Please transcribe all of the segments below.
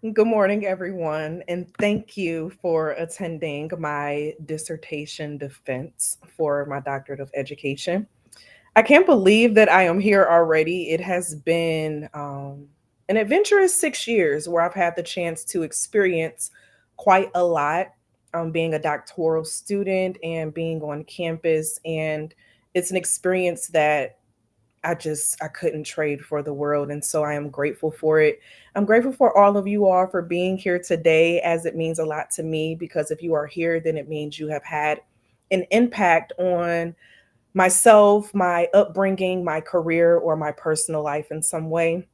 Good morning, everyone, and thank you for attending my dissertation defense for my doctorate of education. I can't believe that I am here already. It has been an adventurous 6 years where I've had the chance to experience quite a lot, being a doctoral student and being on campus. And it's an experience that I couldn't trade for the world. And so I am grateful for it. I'm grateful for all of you all for being here today, as it means a lot to me, because if you are here, then it means you have had an impact on myself, my upbringing, my career, or my personal life in some way.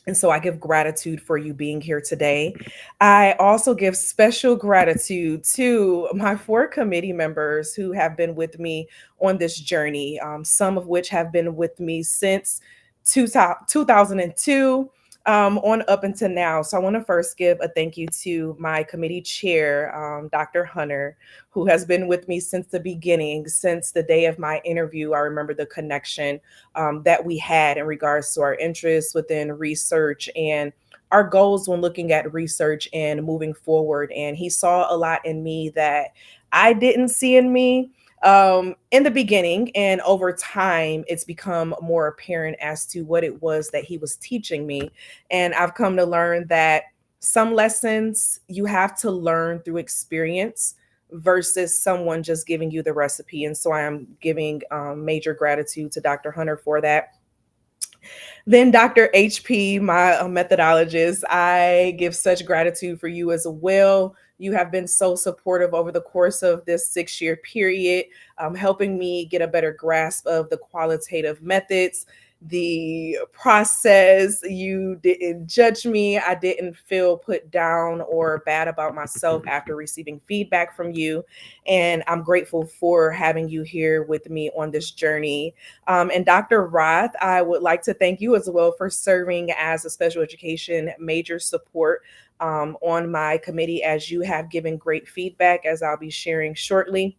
And so I give gratitude for you being here today. I also give special gratitude to my four committee members who have been with me on this journey, some of which have been with me since 2002 on up until now. So I want to first give a thank you to my committee chair, Dr. Hunter, who has been with me since the beginning, since the day of my interview. I remember the connection that we had in regards to our interests within research and our goals when looking at research and moving forward. And he saw a lot in me that I didn't see in me in the beginning. And over time, it's become more apparent as to what it was that he was teaching me. And I've come to learn that some lessons you have to learn through experience versus someone just giving you the recipe. And so I am giving major gratitude to Dr. Hunter for that. Then Dr. HP, my methodologist, I give such gratitude for you as well. You have been so supportive over the course of this 6 year period, helping me get a better grasp of the qualitative methods, the process. You didn't judge me. I didn't feel put down or bad about myself after receiving feedback from you. And I'm grateful for having you here with me on this journey. And Dr. Roth, I would like to thank you as well for serving as a special education major support on my committee, as you have given great feedback, as I'll be sharing shortly,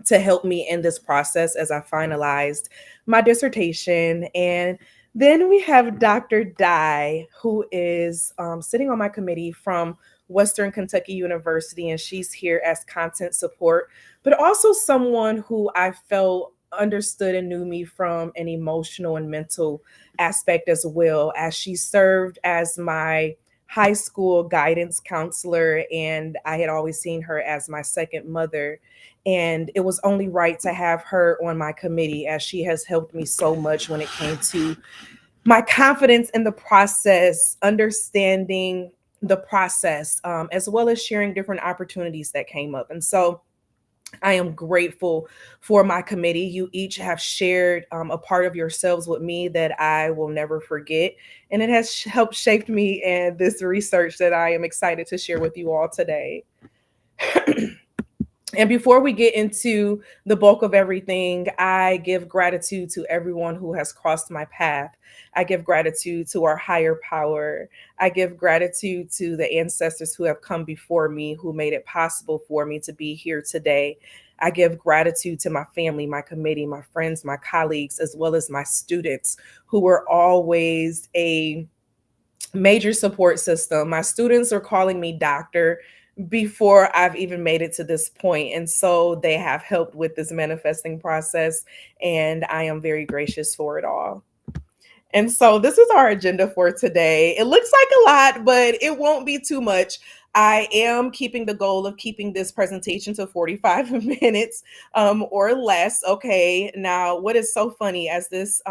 to help me in this process as I finalized my dissertation. And then we have Dr. Dye, who is sitting on my committee from Western Kentucky University, and she's here as content support, but also someone who I felt understood and knew me from an emotional and mental aspect as well, as she served as my high school guidance counselor, and I had always seen her as my second mother. And it was only right to have her on my committee, as she has helped me so much when it came to my confidence in the process, understanding the process, as well as sharing different opportunities that came up. And so I am grateful for my committee. You each have shared a part of yourselves with me that I will never forget. And it has helped shape me in this research that I am excited to share with you all today. And before we get into the bulk of everything, I give gratitude to everyone who has crossed my path. I give gratitude to our higher power. I give gratitude to the ancestors who have come before me, who made it possible for me to be here today. I give gratitude to my family, my committee, my friends, my colleagues, as well as my students, who were always a major support system. My students are calling me doctor before I've even made it to this point. And so they have helped with this manifesting process. And I am very gracious for it all. And so this is our agenda for today. It looks like a lot, but it won't be too much. I am keeping the goal of keeping this presentation to 45 minutes or less. Okay. Now, what is so funny as this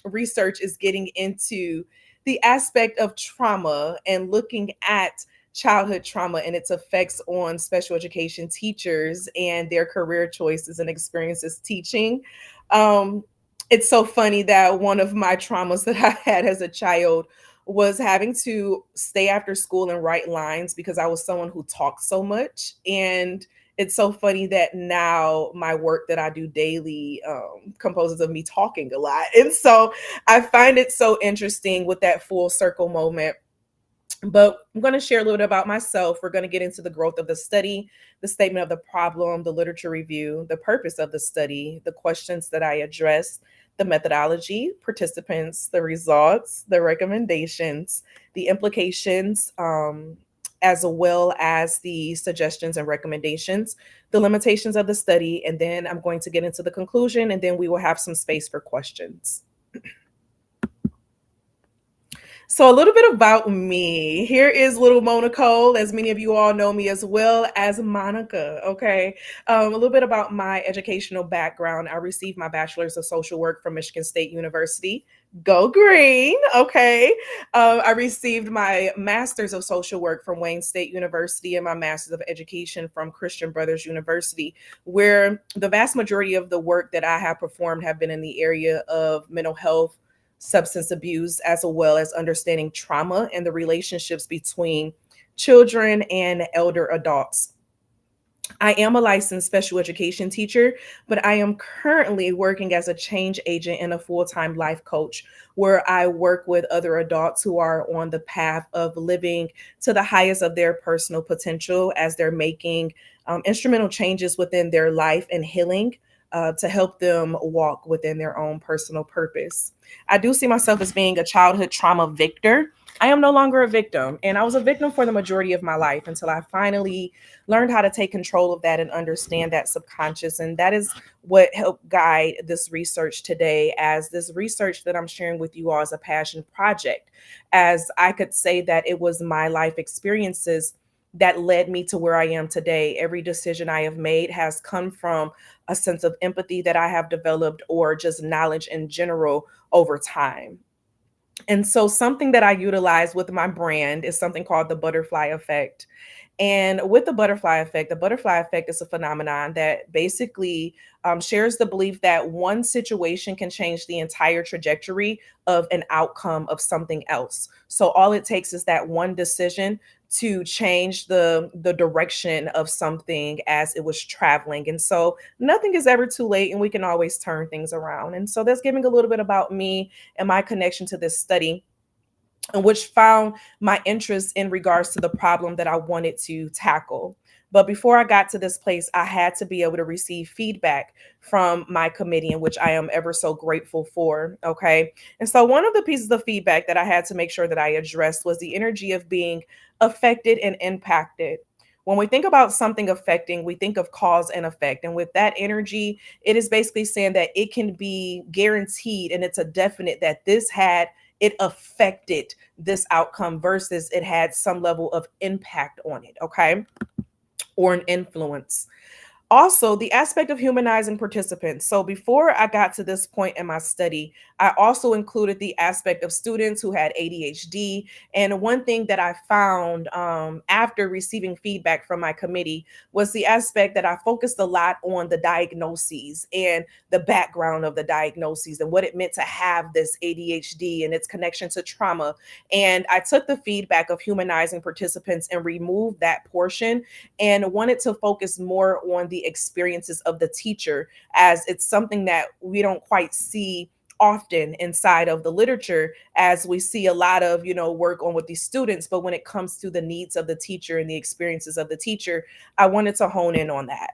research is getting into the aspect of trauma and looking at childhood trauma and its effects on special education teachers and their career choices and experiences teaching. Um, it's so funny that one of my traumas that I had as a child was having to stay after school and write lines because I was someone who talked so much. And it's so funny that now my work that I do daily composes of me talking a lot. And so I find it so interesting with that full circle moment. But I'm going to share a little bit about myself. We're going to get into the growth of the study, the statement of the problem, the literature review, the purpose of the study, the questions that I addressed, the methodology, participants, the results, the recommendations, the implications, as well as the suggestions and recommendations, the limitations of the study, and then I'm going to get into the conclusion, and then we will have some space for questions. So, a little bit about me. Here is little Mona Cole, as many of you all know me as well as Monica. Okay. A little bit about my educational background. I received my bachelor's of social work from Michigan State University. Go green. Okay. I received my master's of social work from Wayne State University and my master's of education from Christian Brothers University, where the vast majority of the work that I have performed have been in the area of mental health, substance abuse, as well as understanding trauma and the relationships between children and elder adults. I am a licensed special education teacher, but I am currently working as a change agent and a full time life coach, where I work with other adults who are on the path of living to the highest of their personal potential as they're making instrumental changes within their life and healing. To help them walk within their own personal purpose. I do see myself as being a childhood trauma victor. I am no longer a victim, and I was a victim for the majority of my life until I finally learned how to take control of that and understand that subconscious. And that is what helped guide this research today, as this research that I'm sharing with you all is a passion project, as I could say that it was my life experiences that led me to where I am today. Every decision I have made has come from a sense of empathy that I have developed or just knowledge in general over time. And so, something that I utilize with my brand is something called the butterfly effect. And with the butterfly effect is a phenomenon that basically shares the belief that one situation can change the entire trajectory of an outcome of something else. So all it takes is that one decision to change the direction of something as it was traveling. And so nothing is ever too late, and we can always turn things around. And so that's giving a little bit about me and my connection to this study, and which found my interest in regards to the problem that I wanted to tackle. But before I got to this place, I had to be able to receive feedback from my committee, in which I am ever so grateful for. Okay. And so, one of the pieces of feedback that I had to make sure that I addressed was the energy of being affected and impacted. When we think about something affecting, we think of cause and effect. And with that energy, it is basically saying that it can be guaranteed and it's a definite that it affected this outcome versus it had some level of impact on it, okay, or an influence. Also, the aspect of humanizing participants. So, before I got to this point in my study, I also included the aspect of students who had ADHD. And one thing that I found after receiving feedback from my committee was the aspect that I focused a lot on the diagnoses and the background of the diagnoses and what it meant to have this ADHD and its connection to trauma. And I took the feedback of humanizing participants and removed that portion and wanted to focus more on the experiences of the teacher, as it's something that we don't quite see often inside of the literature, as we see a lot of work on with these students, but when it comes to the needs of the teacher and the experiences of the teacher, I wanted to hone in on that,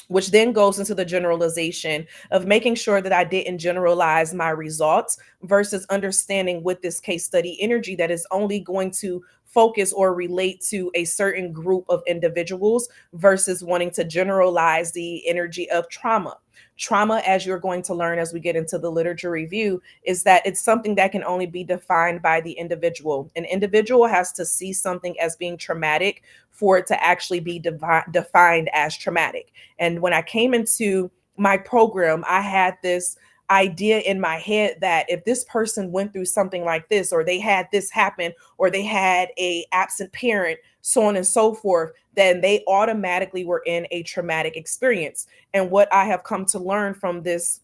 which then goes into the generalization of making sure that I didn't generalize my results versus understanding with this case study energy that is only going to focus or relate to a certain group of individuals versus wanting to generalize the energy of trauma. Trauma, as you're going to learn as we get into the literature review, is that it's something that can only be defined by the individual. An individual has to see something as being traumatic for it to actually be defined as traumatic. And when I came into my program, I had this idea in my head that if this person went through something like this, or they had this happen, or they had a absent parent, so on and so forth, then they automatically were in a traumatic experience. And what I have come to learn from this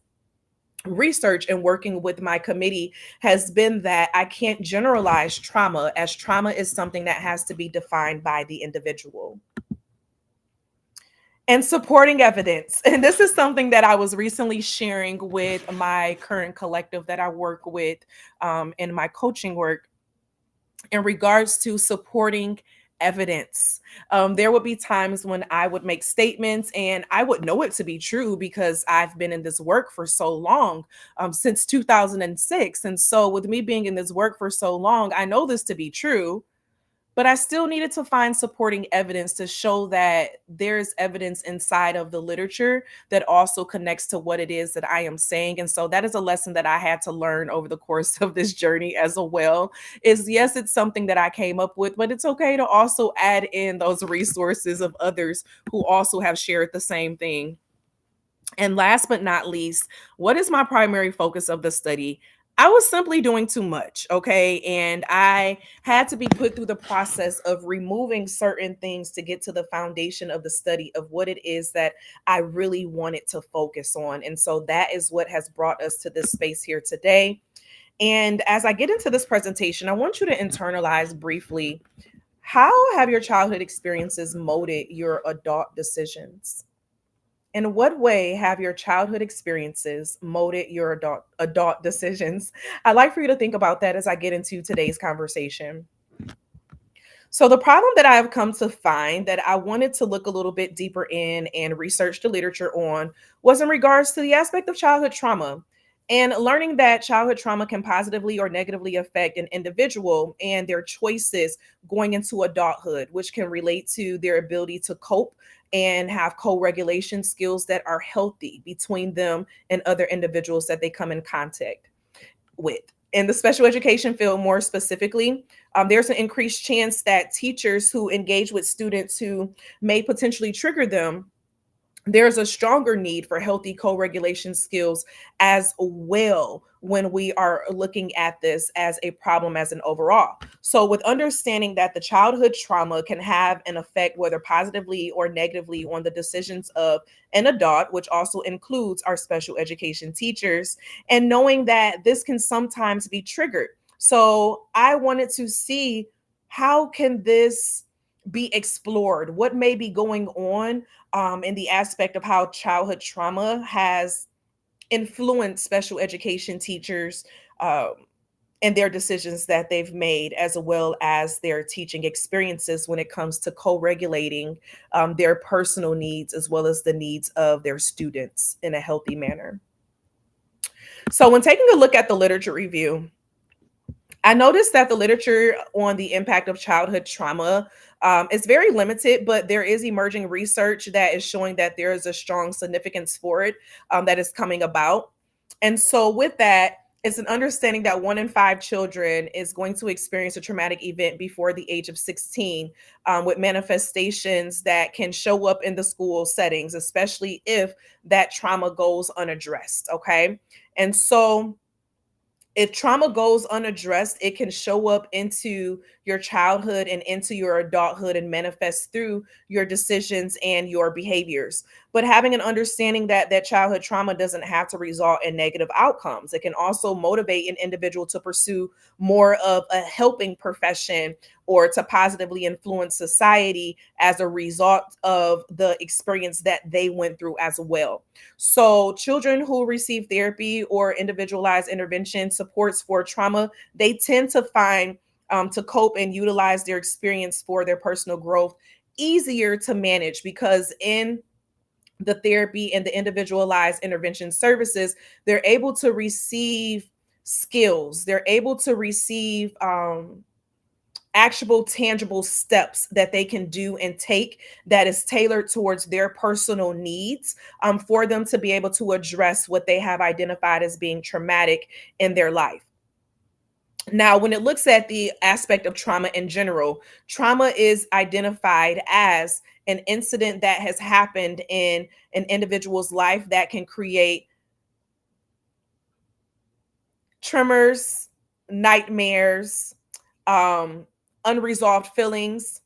research and working with my committee has been that I can't generalize trauma, as trauma is something that has to be defined by the individual. And supporting evidence. And this is something that I was recently sharing with my current collective that I work with in my coaching work, in regards to supporting evidence. There would be times when I would make statements and I would know it to be true because I've been in this work for so long, since 2006. And so, with me being in this work for so long, I know this to be true, but I still needed to find supporting evidence to show that there's evidence inside of the literature that also connects to what it is that I am saying. And so that is a lesson that I had to learn over the course of this journey as well. Is yes, it's something that I came up with, but it's okay to also add in those resources of others who also have shared the same thing. And last but not least, what is my primary focus of the study? I was simply doing too much, okay? And I had to be put through the process of removing certain things to get to the foundation of the study of what it is that I really wanted to focus on. And so that is what has brought us to this space here today. And as I get into this presentation, I want you to internalize briefly, how have your childhood experiences molded your adult decisions? In what way have your childhood experiences molded your adult decisions? I'd like for you to think about that as I get into today's conversation. So the problem that I have come to find that I wanted to look a little bit deeper in and research the literature on was in regards to the aspect of childhood trauma and learning that childhood trauma can positively or negatively affect an individual and their choices going into adulthood, which can relate to their ability to cope and have co-regulation skills that are healthy between them and other individuals that they come in contact with. In the special education field, more specifically, there's an increased chance that teachers who engage with students who may potentially trigger them, there's a stronger need for healthy co-regulation skills as well when we are looking at this as a problem as an overall. So with understanding that the childhood trauma can have an effect whether positively or negatively on the decisions of an adult, which also includes our special education teachers, and knowing that this can sometimes be triggered. So I wanted to see, how can this be explored? What may be going on in the aspect of how childhood trauma has influenced special education teachers, um, and their decisions that they've made, as well as their teaching experiences when it comes to co regulating their personal needs as well as the needs of their students in a healthy manner. So, when taking a look at the literature review, I noticed that the literature on the impact of childhood trauma is very limited, but there is emerging research that is showing that there is a strong significance for it that is coming about. And so, with that, it's an understanding that 1 in 5 children is going to experience a traumatic event before the age of 16, with manifestations that can show up in the school settings, especially if that trauma goes unaddressed. Okay. And so, if trauma goes unaddressed, it can show up into your childhood and into your adulthood and manifest through your decisions and your behaviors. But having an understanding that childhood trauma doesn't have to result in negative outcomes. It can also motivate an individual to pursue more of a helping profession or to positively influence society as a result of the experience that they went through as well. So, children who receive therapy or individualized intervention supports for trauma, they tend to find to cope and utilize their experience for their personal growth easier to manage, because in the therapy and the individualized intervention services, they're able to receive skills, they're able to receive actual tangible steps that they can do and take that is tailored towards their personal needs, for them to be able to address what they have identified as being traumatic in their life. Now, when it looks at the aspect of trauma in general, trauma is identified as an incident that has happened in an individual's life that can create tremors, nightmares, um, unresolved feelings,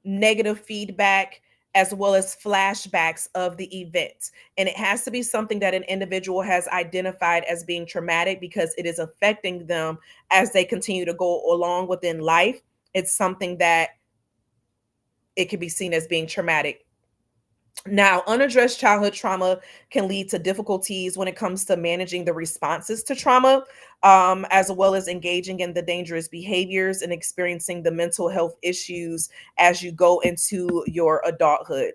negative feedback, as well as flashbacks of the event. And it has to be something that an individual has identified as being traumatic because it is affecting them as they continue to go along within life. It's something that it can be seen as being traumatic. Now, unaddressed childhood trauma can lead to difficulties when it comes to managing the responses to trauma, as well as engaging in the dangerous behaviors and experiencing the mental health issues as you go into your adulthood.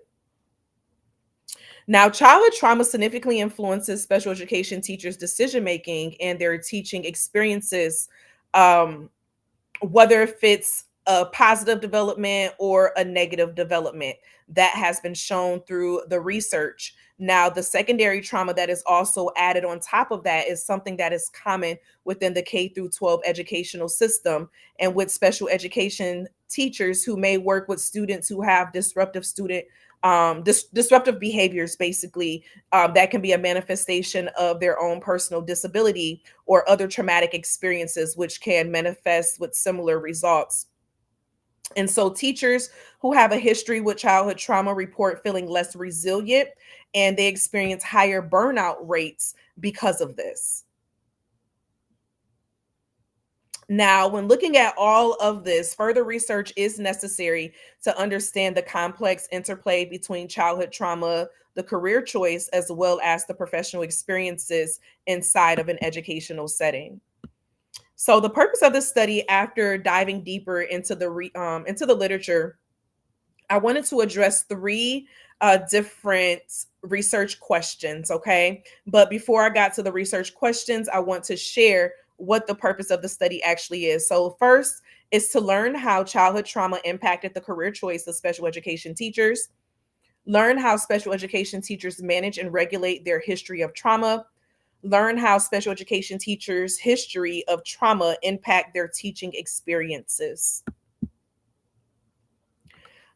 Now, childhood trauma significantly influences special education teachers' decision making and their teaching experiences. Um, whether if it's a positive development or a negative development that has been shown through the research. Now, the secondary trauma that is also added on top of that is something that is common within the K through 12 educational system and with special education teachers who may work with students who have disruptive disruptive behaviors, basically, that can be a manifestation of their own personal disability or other traumatic experiences, which can manifest with similar results. And so, teachers who have a history with childhood trauma report feeling less resilient and they experience higher burnout rates because of this. Now, when looking at all of this, further research is necessary to understand the complex interplay between childhood trauma, the career choice, as well as the professional experiences inside of an educational setting. So, the purpose of this study, after diving deeper into into the literature, I wanted to address three different research questions, okay? But before I got to the research questions, I want to share what the purpose of the study actually is. So, first is to learn how childhood trauma impacted the career choice of special education teachers, learn how special education teachers manage and regulate their history of trauma, learn how special education teachers' history of trauma impact their teaching experiences,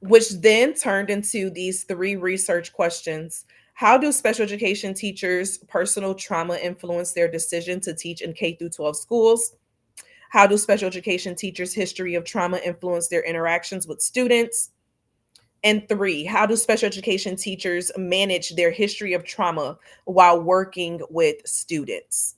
which then turned into these three research questions. How do special education teachers' personal trauma influence their decision to teach in K through 12 schools? How do special education teachers' history of trauma influence their interactions with students? And three, how do special education teachers manage their history of trauma while working with students?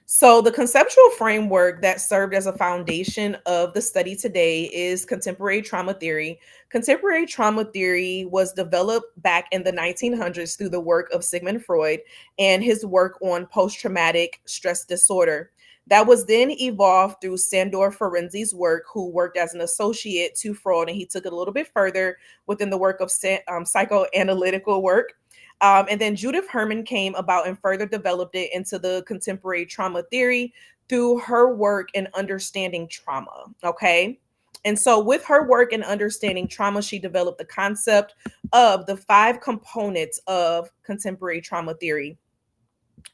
So, the conceptual framework that served as a foundation of the study today is contemporary trauma theory. Contemporary trauma theory was developed back in the 1900s through the work of Sigmund Freud and his work on post traumatic stress disorder. That was then evolved through Sandor Ferenczi's work, who worked as an associate to Freud, and he took it a little bit further within the work of psychoanalytical work. And then Judith Herman came about and further developed it into the contemporary trauma theory through her work in understanding trauma. Okay. And so, with her work in understanding trauma, she developed the concept of the five components of contemporary trauma theory.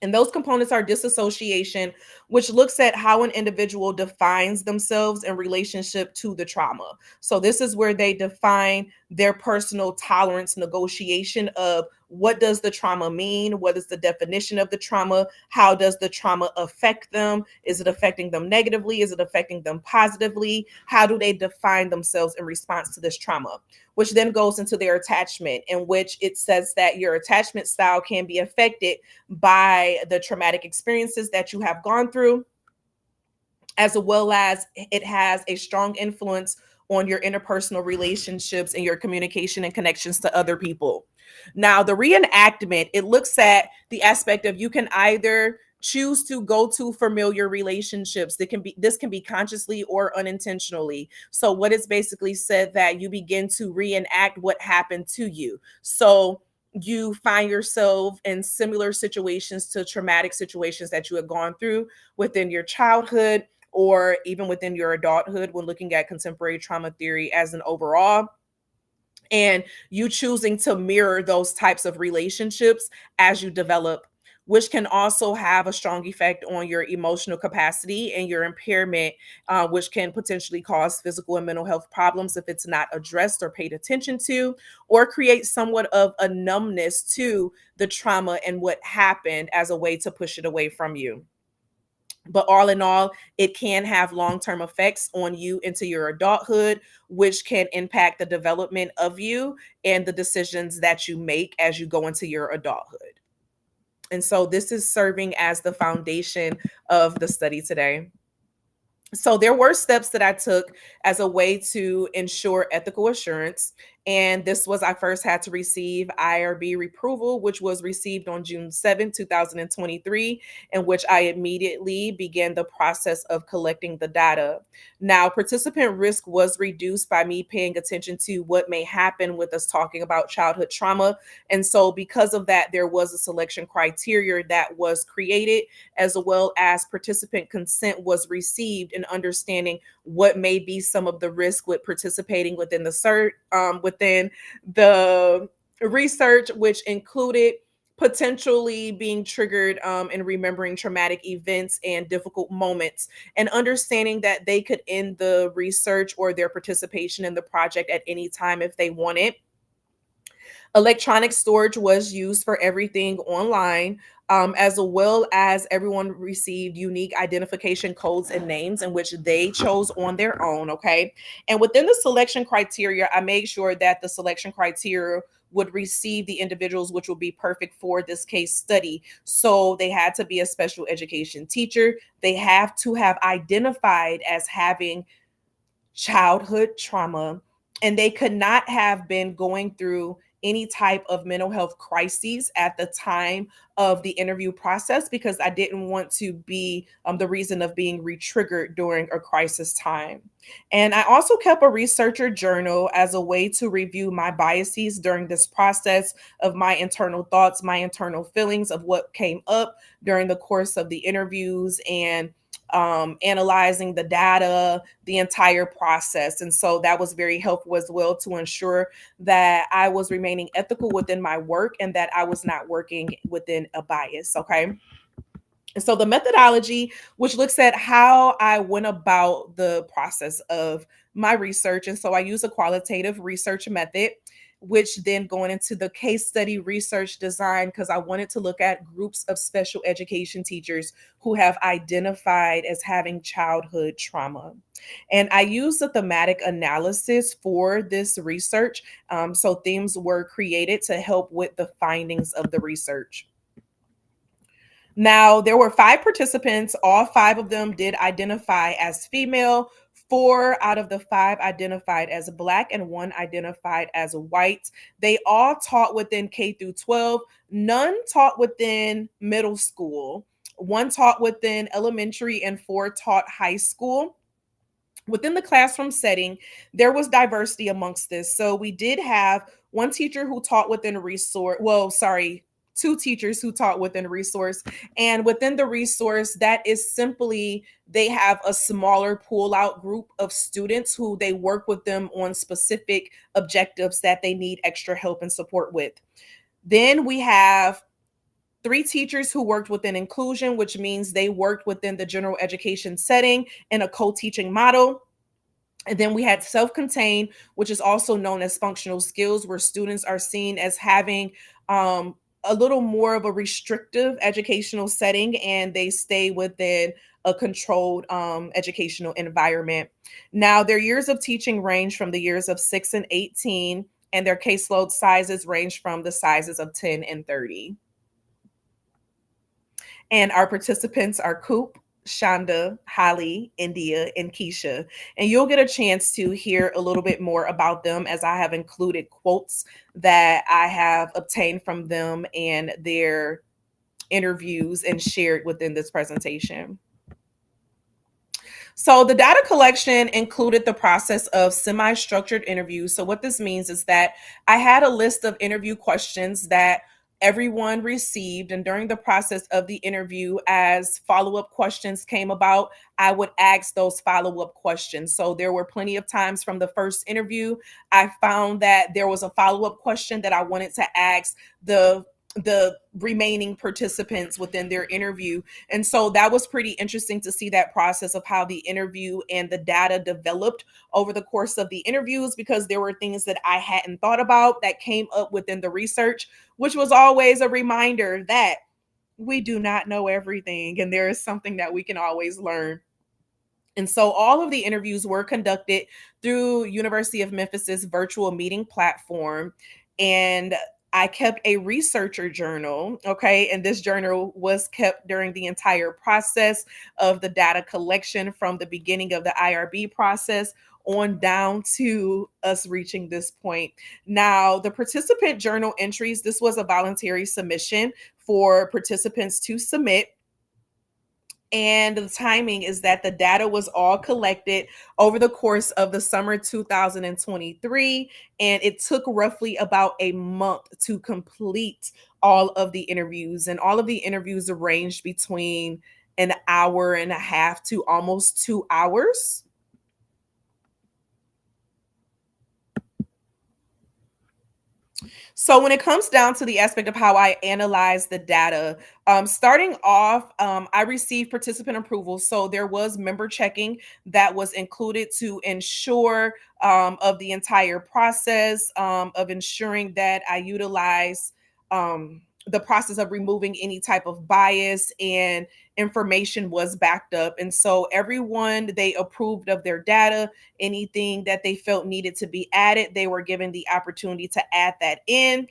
And those components are disassociation, which looks at how an individual defines themselves in relationship to the trauma. So, this is where they define their personal tolerance negotiation of what does the trauma mean? What is the definition of the trauma? How does the trauma affect them? Is it affecting them negatively? Is it affecting them positively? How do they define themselves in response to this trauma? Which then goes into their attachment, in which it says that your attachment style can be affected by the traumatic experiences that you have gone through, as well as it has a strong influence on your interpersonal relationships and your communication and connections to other people. Now, the reenactment, it looks at the aspect of you can either choose to go to familiar relationships that can be this can be consciously or unintentionally. So what it's basically said that you begin to reenact what happened to you. So you find yourself in similar situations to traumatic situations that you had gone through within your childhood or even within your adulthood when looking at contemporary trauma theory as an overall, and you choosing to mirror those types of relationships as you develop, which can also have a strong effect on your emotional capacity and your impairment, which can potentially cause physical and mental health problems if it's not addressed or paid attention to, or create somewhat of a numbness to the trauma and what happened as a way to push it away from you. But all in all, it can have long-term effects on you into your adulthood, which can impact the development of you and the decisions that you make as you go into your adulthood. And so this is serving as the foundation of the study today. So there were steps that I took as a way to ensure ethical assurance. And this was, I first had to receive IRB approval, which was received on June 7th, 2023, in which I immediately began the process of collecting the data. Now, participant risk was reduced by me paying attention to what may happen with us talking about childhood trauma. And so, because of that, there was a selection criteria that was created, as well as participant consent was received in understanding what may be some of the risk with participating within the within the research, which included potentially being triggered and remembering traumatic events and difficult moments, and understanding that they could end the research or their participation in the project at any time if they wanted. Electronic storage was used for everything online, as well as everyone received unique identification codes and names in which they chose on their own. Okay. And within the selection criteria, I made sure that the selection criteria would receive the individuals which would be perfect for this case study. So they had to be a special education teacher. They have to have identified as having childhood trauma, and they could not have been going through any type of mental health crises at the time of the interview process, because I didn't want to be the reason of being retriggered during a crisis time. And I also kept a researcher journal as a way to review my biases during this process of my internal thoughts, my internal feelings of what came up during the course of the interviews, and analyzing the data, the entire process. And so that was very helpful as well to ensure that I was remaining ethical within my work and that I was not working within a bias. Okay. And so the methodology, which looks at how I went about the process of my research. And so I use a qualitative research method, which then going into the case study research design, because I wanted to look at groups of special education teachers who have identified as having childhood trauma. And I use the thematic analysis for this research. So themes were created to help with the findings of the research. Now, there were five participants. All five of them did identify as female. Four out of the five identified as Black, and one identified as white. They all taught within K through 12. None taught within middle school. One taught within elementary, and four taught high school. Within the classroom setting, there was diversity amongst this. So we did have one teacher who taught within a resource. Well, sorry, two teachers who taught within a resource. And within the resource, that is simply they have a smaller pull out group of students who they work with them on specific objectives that they need extra help and support with. Then we have three teachers who worked within inclusion, which means they worked within the general education setting in a co-teaching model. And then we had self-contained, which is also known as functional skills, where students are seen as having a little more of a restrictive educational setting, and they stay within a controlled educational environment. Now, their years of teaching range from the years of 6 and 18, and their caseload sizes range from the sizes of 10 and 30. And our participants are Coop, Shonda, Holly, India, and Keisha. And you'll get a chance to hear a little bit more about them, as I have included quotes that I have obtained from them and their interviews and shared within this presentation. So the data collection included the process of semi-structured interviews. So what this means is that I had a list of interview questions that everyone received, and during the process of the interview, as follow-up questions came about, I would ask those follow-up questions. So there were plenty of times from the first interview I found that there was a follow-up question that I wanted to ask the remaining participants within their interview. And so that was pretty interesting to see that process of how the interview and the data developed over the course of the interviews, because there were things that I hadn't thought about that came up within the research, which was always a reminder that we do not know everything, and there is something that we can always learn. And so all of the interviews were conducted through University of Memphis's virtual meeting platform. And I kept a researcher journal, okay, and this journal was kept during the entire process of the data collection from the beginning of the IRB process on down to us reaching this point. Now, the participant journal entries, this was a voluntary submission for participants to submit, and the timing is that the data was all collected over the course of the summer 2023, and it took roughly about a month to complete all of the interviews. And all of the interviews ranged between an hour and a half to almost 2 hours. So when it comes down to the aspect of how I analyze the data, starting off, I received participant approval. So there was member checking that was included to ensure of the entire process of ensuring that I utilize the process of removing any type of bias and information was backed up. And so everyone, they approved of their data. Anything that they felt needed to be added, they were given the opportunity to add that in.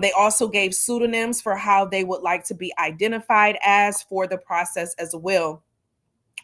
They also gave pseudonyms for how they would like to be identified as for the process as well.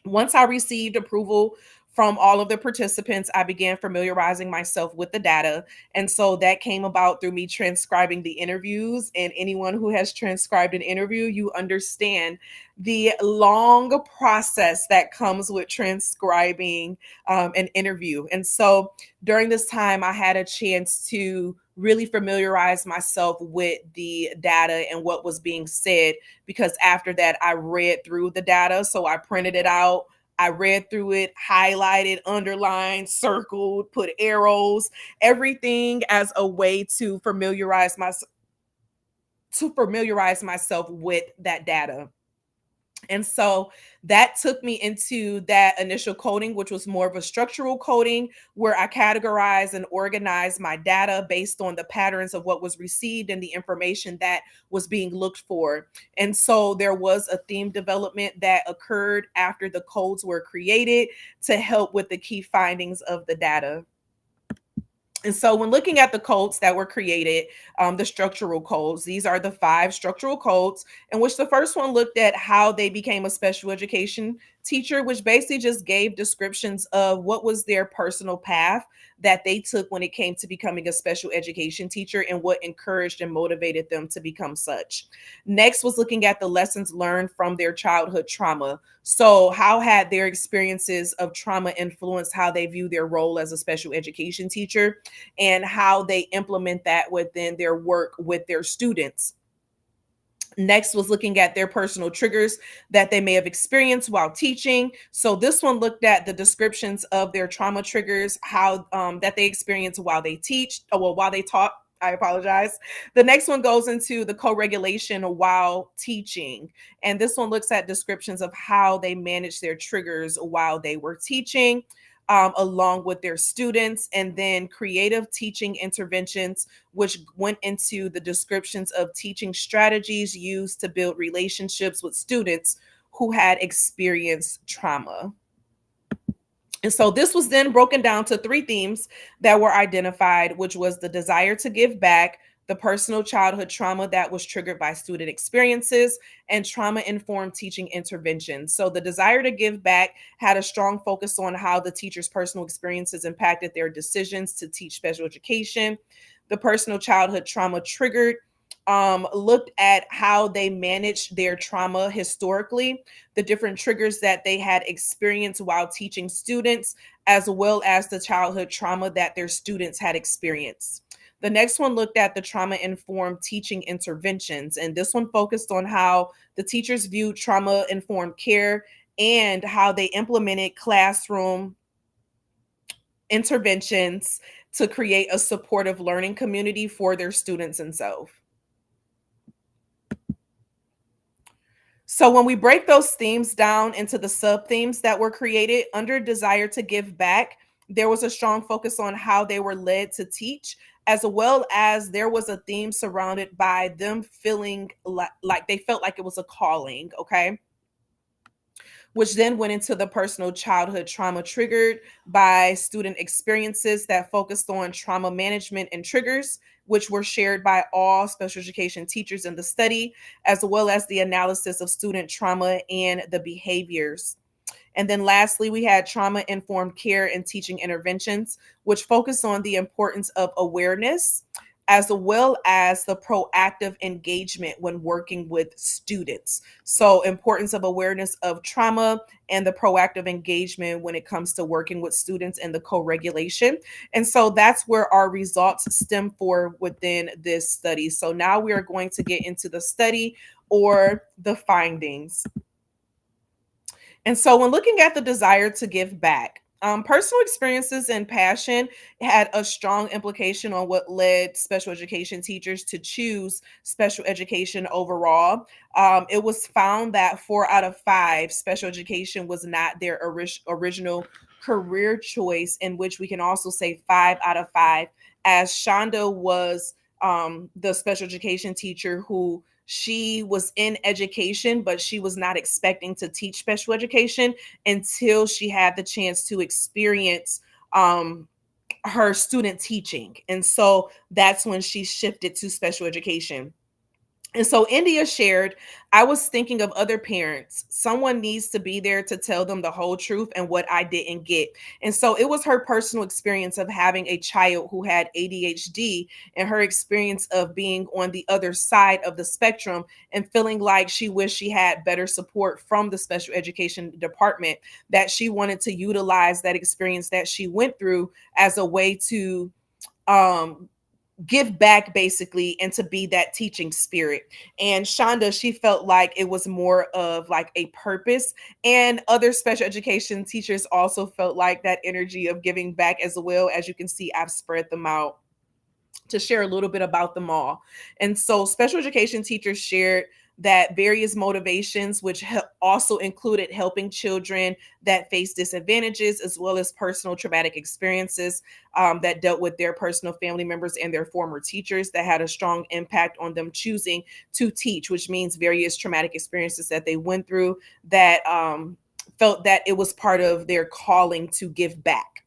Once I received approval from all of the participants, I began familiarizing myself with the data. And so that came about through me transcribing the interviews. And anyone who has transcribed an interview, you understand the long process that comes with transcribing an interview. And so during this time, I had a chance to really familiarize myself with the data and what was being said, because after that, I read through the data. So I printed it out. I read through it, highlighted, underlined, circled, put arrows, everything as a way to familiarize myself with that data. And so that took me into that initial coding, which was more of a structural coding, where I categorized and organized my data based on the patterns of what was received and the information that was being looked for. And so there was a theme development that occurred after the codes were created to help with the key findings of the data. And so, when looking at the codes that were created, the structural codes, these are the five structural codes, in which the first one looked at how they became a special education teacher, which basically just gave descriptions of what was their personal path that they took when it came to becoming a special education teacher and what encouraged and motivated them to become such. Next was looking at the lessons learned from their childhood trauma. So, how had their experiences of trauma influenced how they view their role as a special education teacher, and how they implement that within their work with their students? Next was looking at their personal triggers that they may have experienced while teaching. So this one looked at the descriptions of their trauma triggers, how that they experience while they teach, while they taught. I apologize. The next one goes into the co-regulation while teaching. And this one looks at descriptions of how they manage their triggers while they were teaching, along with their students. And then creative teaching interventions, which went into the descriptions of teaching strategies used to build relationships with students who had experienced trauma. And so this was then broken down to three themes that were identified, which was the desire to give back, the personal childhood trauma that was triggered by student experiences, and trauma informed teaching interventions. So the desire to give back had a strong focus on how the teacher's personal experiences impacted their decisions to teach special education. The personal childhood trauma triggered looked at how they managed their trauma historically, the different triggers that they had experienced while teaching students, as well as the childhood trauma that their students had experienced. The next one looked at the trauma informed teaching interventions, and this one focused on how the teachers viewed trauma informed care and how they implemented classroom interventions to create a supportive learning community for their students and self. So when we break those themes down into the sub themes that were created under desire to give back, there was a strong focus on how they were led to teach, as well as there was a theme surrounded by them feeling like they felt like it was a calling. Okay. which then went into the personal childhood trauma triggered by student experiences that focused on trauma management and triggers, which were shared by all special education teachers in the study, as well as the analysis of student trauma and the behaviors. And then lastly, we had trauma informed care and teaching interventions, which focus on the importance of awareness as well as the proactive engagement when working with students. So, importance of awareness of trauma and the proactive engagement when it comes to working with students and the co-regulation. And so that's where our results stem for within this study. So now we are going to get into the study or the findings. And so, when looking at the desire to give back, personal experiences and passion had a strong implication on what led special education teachers to choose special education overall. It was found that 4 out of 5 special education was not their original career choice, in which we can also say 5 out of 5, as Shonda was the special education teacher who she was in education, but she was not expecting to teach special education until she had the chance to experience her student teaching. And so that's when she shifted to special education. And so India shared, I was thinking of other parents. Someone needs to be there to tell them the whole truth and what I didn't get. And so it was her personal experience of having a child who had ADHD and her experience of being on the other side of the spectrum and feeling like she wished she had better support from the special education department, that she wanted to utilize that experience that she went through as a way to um give back basically and to be that teaching spirit. And Shonda, she felt like it was more of like a purpose, and other special education teachers also felt like that energy of giving back as well. As you can see, I've spread them out to share a little bit about them all. And so special education teachers shared that various motivations, which also included helping children that face disadvantages, as well as personal traumatic experiences that dealt with their personal family members and their former teachers, that had a strong impact on them choosing to teach, which means various traumatic experiences that they went through that felt that it was part of their calling to give back.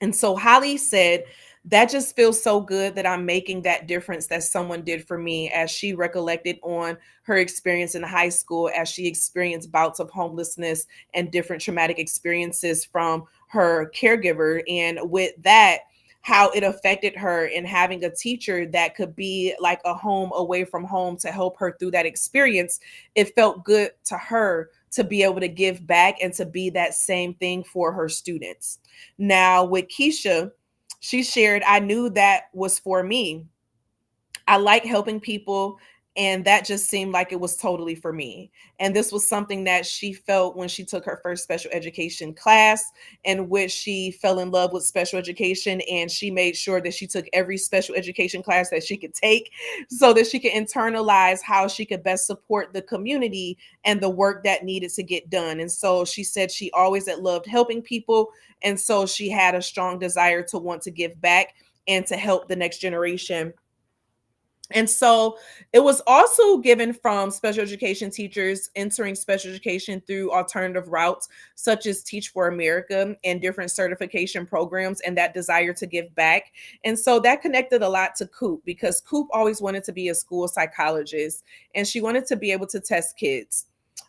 And so Holly said, that just feels so good that I'm making that difference that someone did for me, as she recollected on her experience in high school, as she experienced bouts of homelessness and different traumatic experiences from her caregiver. And with that, how it affected her in having a teacher that could be like a home away from home to help her through that experience. It felt good to her to be able to give back and to be that same thing for her students. Now, with Keisha, she shared, I knew that was for me. I like helping people, and that just seemed like it was totally for me. And this was something that she felt when she took her first special education class, in which she fell in love with special education, and she made sure that she took every special education class that she could take so that she could internalize how she could best support the community and the work that needed to get done. And so she said she always had loved helping people, and so she had a strong desire to want to give back and to help the next generation. And so it was also given from special education teachers entering special education through alternative routes, such as Teach for America and different certification programs, and that desire to give back. And so that connected a lot to Coop, because Coop always wanted to be a school psychologist and she wanted to be able to test kids.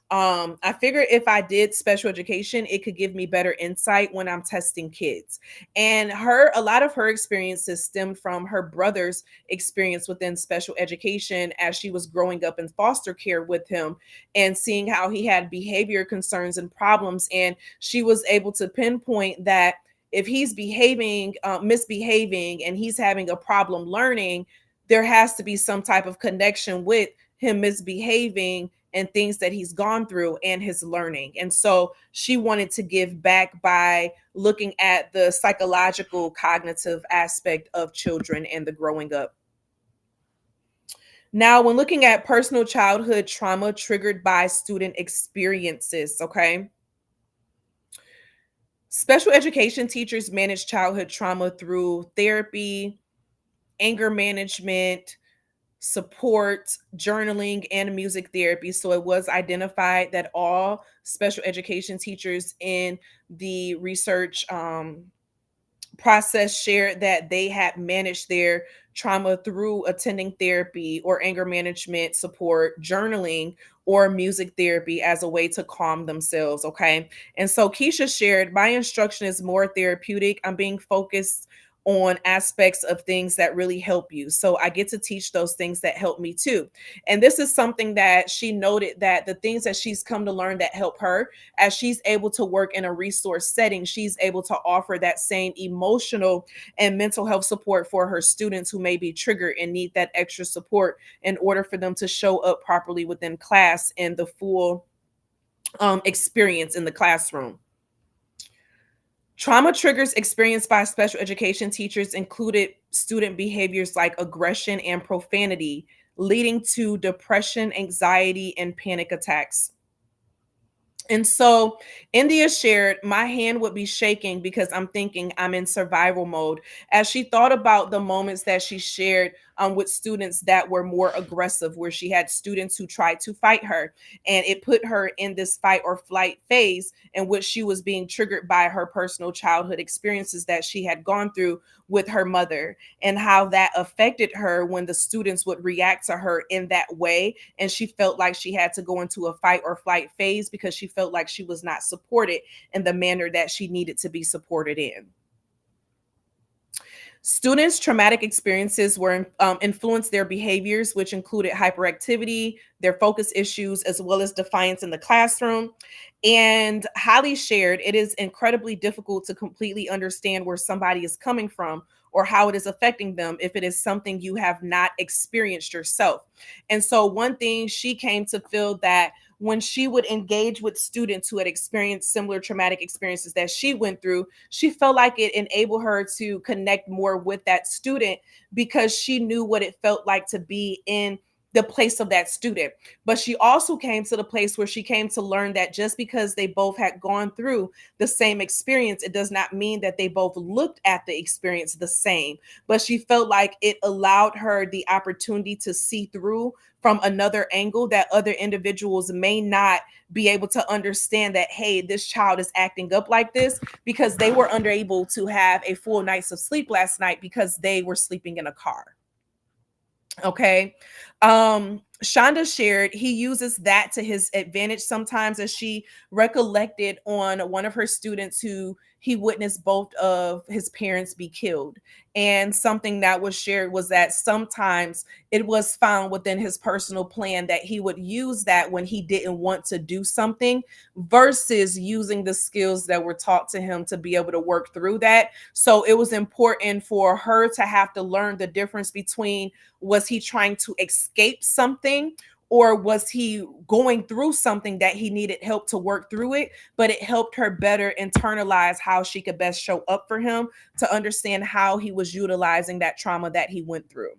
I figured if I did special education, it could give me better insight when I'm testing kids. And a lot of her experiences stemmed from her brother's experience within special education as she was growing up in foster care with him and seeing how he had behavior concerns and problems. And she was able to pinpoint that if he's misbehaving, and he's having a problem learning, there has to be some type of connection with him misbehaving and things that he's gone through and his learning. And so she wanted to give back by looking at the psychological cognitive aspect of children and the growing up. Now, when looking at personal childhood trauma triggered by student experiences, okay, special education teachers manage childhood trauma through therapy, anger management, support, journaling, and music therapy. So it was identified that all special education teachers in the research process shared that they had managed their trauma through attending therapy or anger management support, journaling, or music therapy as a way to calm themselves. Okay. And so Keisha shared, my instruction is more therapeutic. I'm being focused on aspects of things that really help you. So I get to teach those things that help me too. And this is something that she noted, that the things that she's come to learn that help her, as she's able to work in a resource setting, she's able to offer that same emotional and mental health support for her students who may be triggered and need that extra support in order for them to show up properly within class and the full experience in the classroom. Trauma triggers experienced by special education teachers included student behaviors like aggression and profanity, leading to depression, anxiety, and panic attacks. And so India shared, my hand would be shaking because I'm thinking I'm in survival mode. As she thought about the moments that she shared with students that were more aggressive, where she had students who tried to fight her, and it put her in this fight or flight phase in which she was being triggered by her personal childhood experiences that she had gone through with her mother, and how that affected her when the students would react to her in that way. And she felt like she had to go into a fight or flight phase because she felt like she was not supported in the manner that she needed to be supported in. Students' traumatic experiences were influenced their behaviors, which included hyperactivity, their focus issues, as well as defiance in the classroom. And Holly shared, it is incredibly difficult to completely understand where somebody is coming from or how it is affecting them if it is something you have not experienced yourself. And so, one thing she came to feel that when she would engage with students who had experienced similar traumatic experiences that she went through, she felt like it enabled her to connect more with that student because she knew what it felt like to be in the place of that student. But she also came to the place where she came to learn that just because they both had gone through the same experience, it does not mean that they both looked at the experience the same. But she felt like it allowed her the opportunity to see through from another angle that other individuals may not be able to understand, that, hey, this child is acting up like this because they were unable to have a full night's of sleep last night because they were sleeping in a car. Okay. Shonda shared he uses that to his advantage sometimes, as she recollected on one of her students who he witnessed both of his parents be killed. And something that was shared was that sometimes it was found within his personal plan that he would use that when he didn't want to do something, versus using the skills that were taught to him to be able to work through that. So it was important for her to have to learn the difference between, was he trying to escape something, or was he going through something that he needed help to work through it? But it helped her better internalize how she could best show up for him, to understand how he was utilizing that trauma that he went through.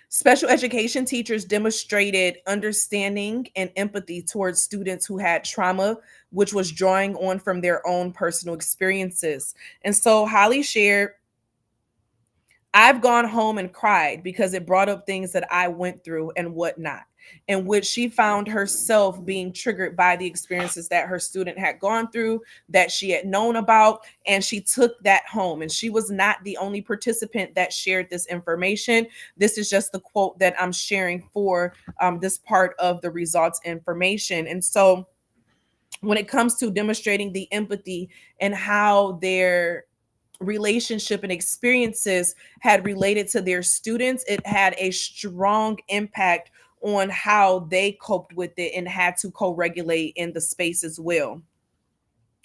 Special education teachers demonstrated understanding and empathy towards students who had trauma, which was drawing on from their own personal experiences. And so Holly shared, I've gone home and cried because it brought up things that I went through and whatnot, in which she found herself being triggered by the experiences that her student had gone through, that she had known about, and she took that home. And she was not the only participant that shared this information. This is just the quote that I'm sharing for this part of the results information. And so, when it comes to demonstrating the empathy and how their relationship and experiences had related to their students, it had a strong impact on how they coped with it and had to co-regulate in the space as well.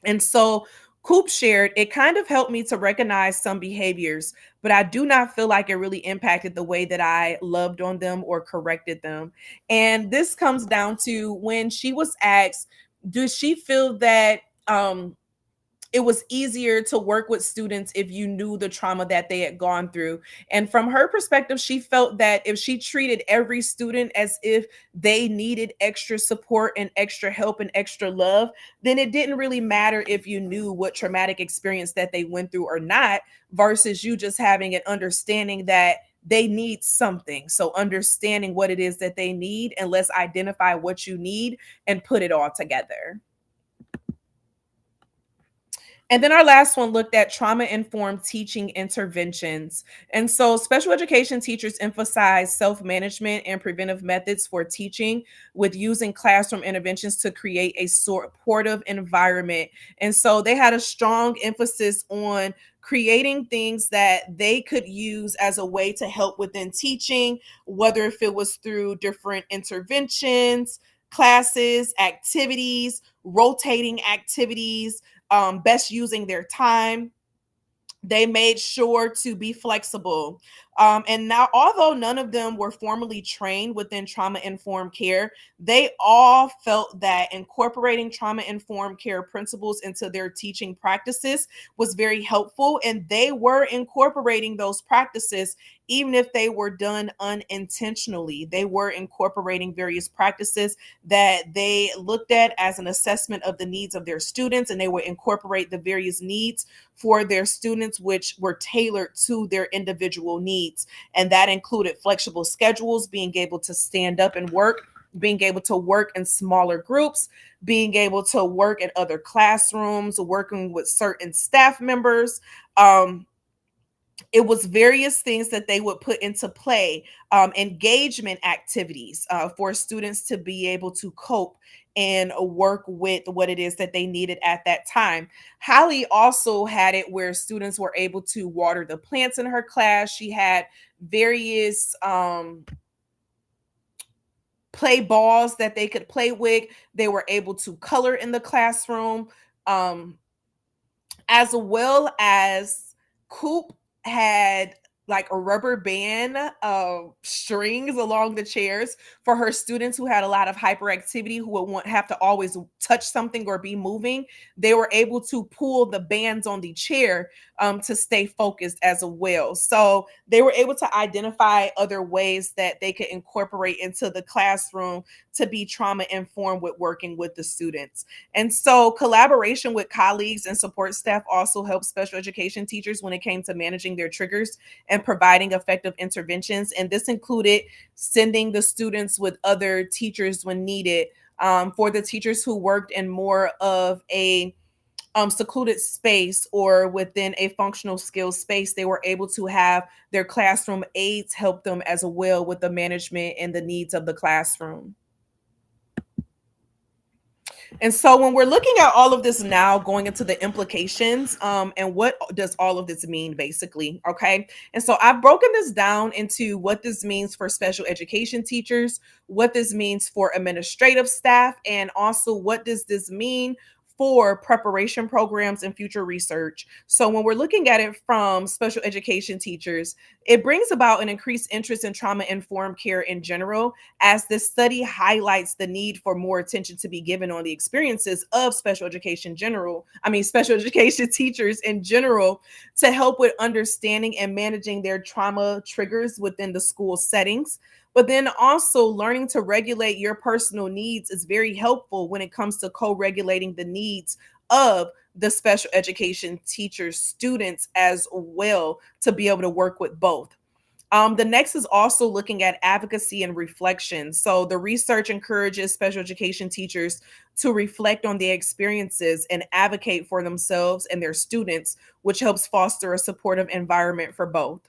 And so Coop shared, it kind of helped me to recognize some behaviors, but I do not feel like it really impacted the way that I loved on them or corrected them. And this comes down to when she was asked, does she feel that it was easier to work with students if you knew the trauma that they had gone through. And from her perspective, she felt that if she treated every student as if they needed extra support and extra help and extra love, then it didn't really matter if you knew what traumatic experience that they went through or not, versus you just having an understanding that they need something. So understanding what it is that they need, and let's identify what you need and put it all together. And then our last one looked at trauma informed teaching interventions. And so special education teachers emphasize self management and preventive methods for teaching, with using classroom interventions to create a supportive environment. And so they had a strong emphasis on creating things that they could use as a way to help within teaching, whether if it was through different interventions, classes, activities, rotating activities, best using their time. They made sure to be flexible. And now, although none of them were formally trained within trauma informed care, they all felt that incorporating trauma informed care principles into their teaching practices was very helpful. And they were incorporating those practices, even if they were done unintentionally. They were incorporating various practices that they looked at as an assessment of the needs of their students, and they would incorporate the various needs for their students, which were tailored to their individual needs. And that included flexible schedules, being able to stand up and work, being able to work in smaller groups, being able to work in other classrooms, working with certain staff members. It was various things that they would put into play, engagement activities for students to be able to cope and work with what it is that they needed at that time. Holly also had it where students were able to water the plants in her class. She had various play balls that they could play with. They were able to color in the classroom. As well as Coop had like a rubber band of strings along the chairs for her students who had a lot of hyperactivity, who would have to always touch something or be moving. They were able to pull the bands on the chair to stay focused as well. So they were able to identify other ways that they could incorporate into the classroom to be trauma informed with working with the students. And so collaboration with colleagues and support staff also helped special education teachers when it came to managing their triggers and providing effective interventions. And this included sending the students with other teachers when needed. For the teachers who worked in more of a secluded space or within a functional skills space, they were able to have their classroom aides help them as well with the management and the needs of the classroom. And so when we're looking at all of this now, going into the implications, and what does all of this mean basically, okay? And so I've broken this down into what this means for special education teachers, what this means for administrative staff, and also what does this mean for preparation programs and future research. So when we're looking at it from special education teachers, it brings about an increased interest in trauma informed care in general, as this study highlights the need for more attention to be given on the experiences of special education teachers in general, to help with understanding and managing their trauma triggers within the school settings. But then also learning to regulate your personal needs is very helpful when it comes to co-regulating the needs of the special education teachers, students as well, to be able to work with both. The next is also looking at advocacy and reflection. So the research encourages special education teachers to reflect on their experiences and advocate for themselves and their students, which helps foster a supportive environment for both.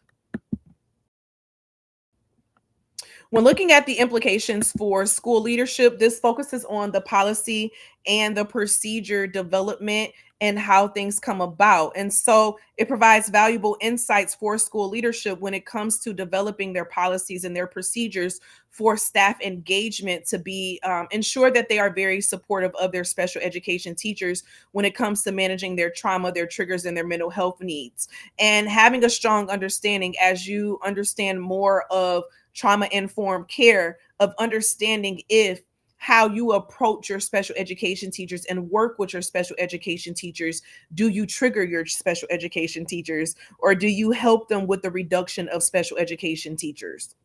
When looking at the implications for school leadership, this focuses on the policy and the procedure development and how things come about. And so it provides valuable insights for school leadership when it comes to developing their policies and their procedures for staff engagement, to be ensure that they are very supportive of their special education teachers when it comes to managing their trauma, their triggers, and their mental health needs. And having a strong understanding, as you understand more of trauma informed care, of understanding if how you approach your special education teachers and work with your special education teachers. Do you trigger your special education teachers, or do you help them with the reduction of special education teachers?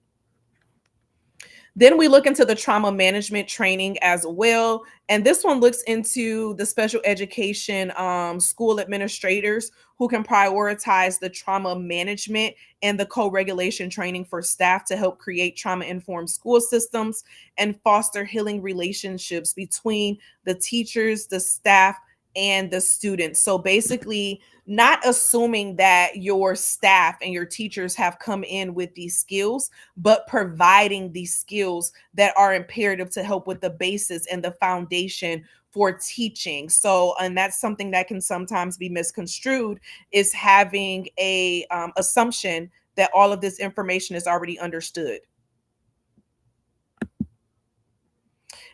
Then we look into the trauma management training as well. And this one looks into the special education school administrators who can prioritize the trauma management and the co regulation training for staff to help create trauma informed school systems and foster healing relationships between the teachers, the staff, and the students. So basically, not assuming that your staff and your teachers have come in with these skills, but providing these skills that are imperative to help with the basis and the foundation for teaching. So, and that's something that can sometimes be misconstrued, is having a assumption that all of this information is already understood.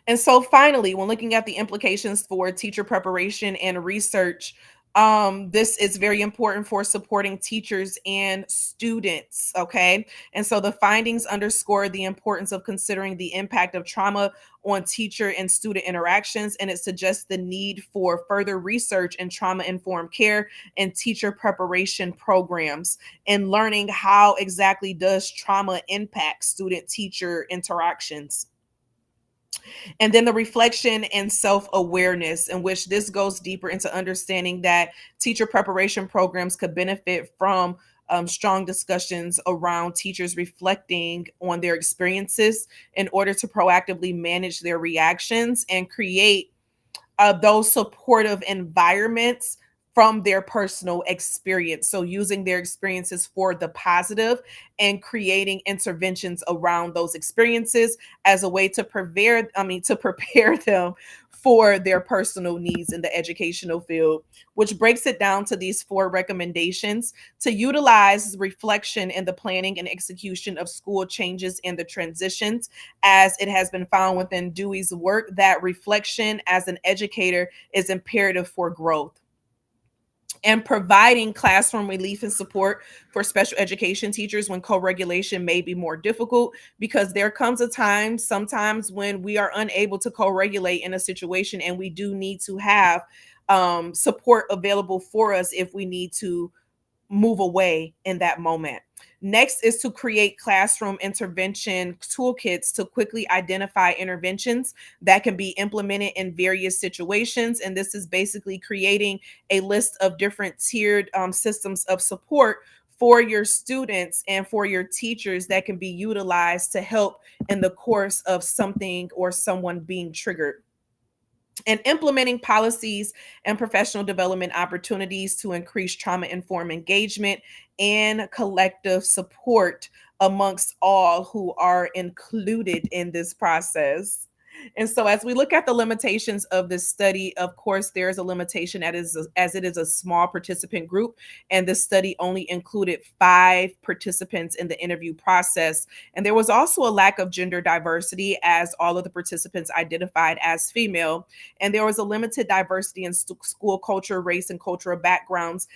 And so finally, when looking at the implications for teacher preparation and research, this is very important for supporting teachers and students. Okay. And so the findings underscore the importance of considering the impact of trauma on teacher and student interactions. And it suggests the need for further research in trauma informed care and teacher preparation programs, and learning how exactly does trauma impact student teacher interactions. And then the reflection and self awareness, in which this goes deeper into understanding that teacher preparation programs could benefit from strong discussions around teachers reflecting on their experiences in order to proactively manage their reactions and create those supportive environments from their personal experience. So, using their experiences for the positive and creating interventions around those experiences as a way to to prepare them for their personal needs in the educational field, which breaks it down to these four recommendations: to utilize reflection in the planning and execution of school changes and the transitions, as it has been found within Dewey's work that reflection as an educator is imperative for growth, and providing classroom relief and support for special education teachers when co-regulation may be more difficult, because there comes a time sometimes when we are unable to co-regulate in a situation, and we do need to have support available for us if we need to move away in that moment. Next is to create classroom intervention toolkits to quickly identify interventions that can be implemented in various situations. And this is basically creating a list of different tiered systems of support for your students and for your teachers that can be utilized to help in the course of something or someone being triggered, and implementing policies and professional development opportunities to increase trauma informed engagement and collective support amongst all who are included in this process. And so, as we look at the limitations of this study, of course, there is a limitation as it is a small participant group, and this study only included 5 participants in the interview process. And there was also a lack of gender diversity, as all of the participants identified as female, and there was a limited diversity in school culture, race, and cultural backgrounds,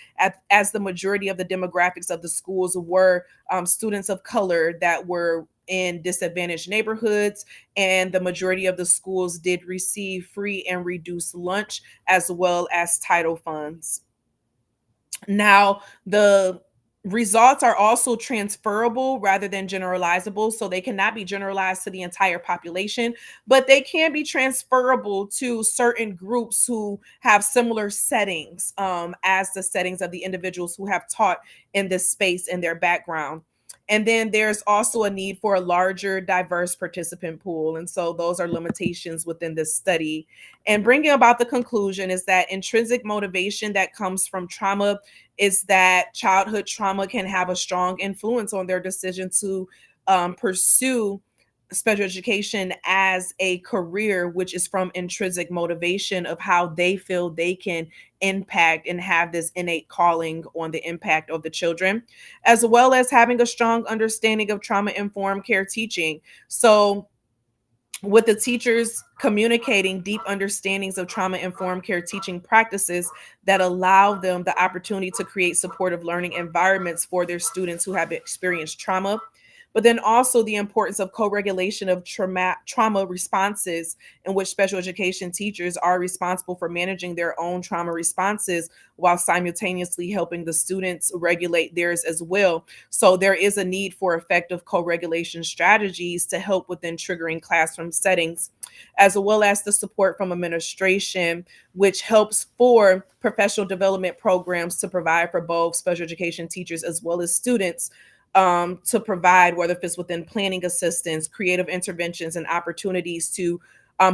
as the majority of the demographics of the schools were students of color that were in disadvantaged neighborhoods, and the majority of the schools did receive free and reduced lunch as well as title funds. Now, the results are also transferable rather than generalizable. So they cannot be generalized to the entire population, but they can be transferable to certain groups who have similar settings as the settings of the individuals who have taught in this space in their background. And then there's also a need for a larger, diverse participant pool. And so those are limitations within this study. And bringing about the conclusion is that intrinsic motivation that comes from trauma is that childhood trauma can have a strong influence on their decision to pursue special education as a career, which is from intrinsic motivation of how they feel they can impact and have this innate calling on the impact of the children, as well as having a strong understanding of trauma informed care teaching. So, with the teachers communicating deep understandings of trauma informed care teaching practices that allow them the opportunity to create supportive learning environments for their students who have experienced trauma, but then also the importance of co-regulation of trauma responses, in which special education teachers are responsible for managing their own trauma responses while simultaneously helping the students regulate theirs as well. So there is a need for effective co-regulation strategies to help within triggering classroom settings, as well as the support from administration, which helps for professional development programs to provide for both special education teachers as well as students, to provide, whether if it's within planning assistance, creative interventions, and opportunities to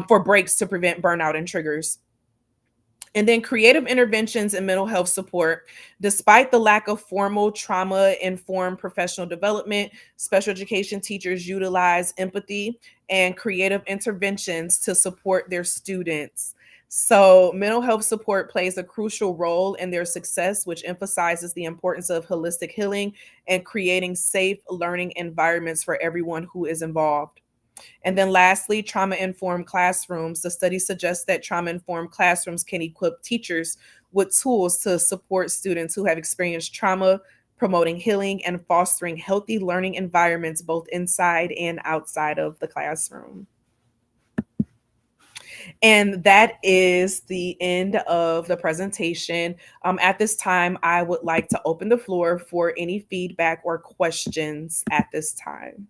for breaks to prevent burnout and triggers. And then creative interventions and mental health support. Despite the lack of formal trauma informed professional development, special education teachers utilize empathy and creative interventions to support their students. So, mental health support plays a crucial role in their success, which emphasizes the importance of holistic healing and creating safe learning environments for everyone who is involved. And then lastly, trauma informed classrooms. The study suggests that trauma informed classrooms can equip teachers with tools to support students who have experienced trauma, promoting healing and fostering healthy learning environments both inside and outside of the classroom. And that is the end of the presentation. At this time, I would like to open the floor for any feedback or questions at this time.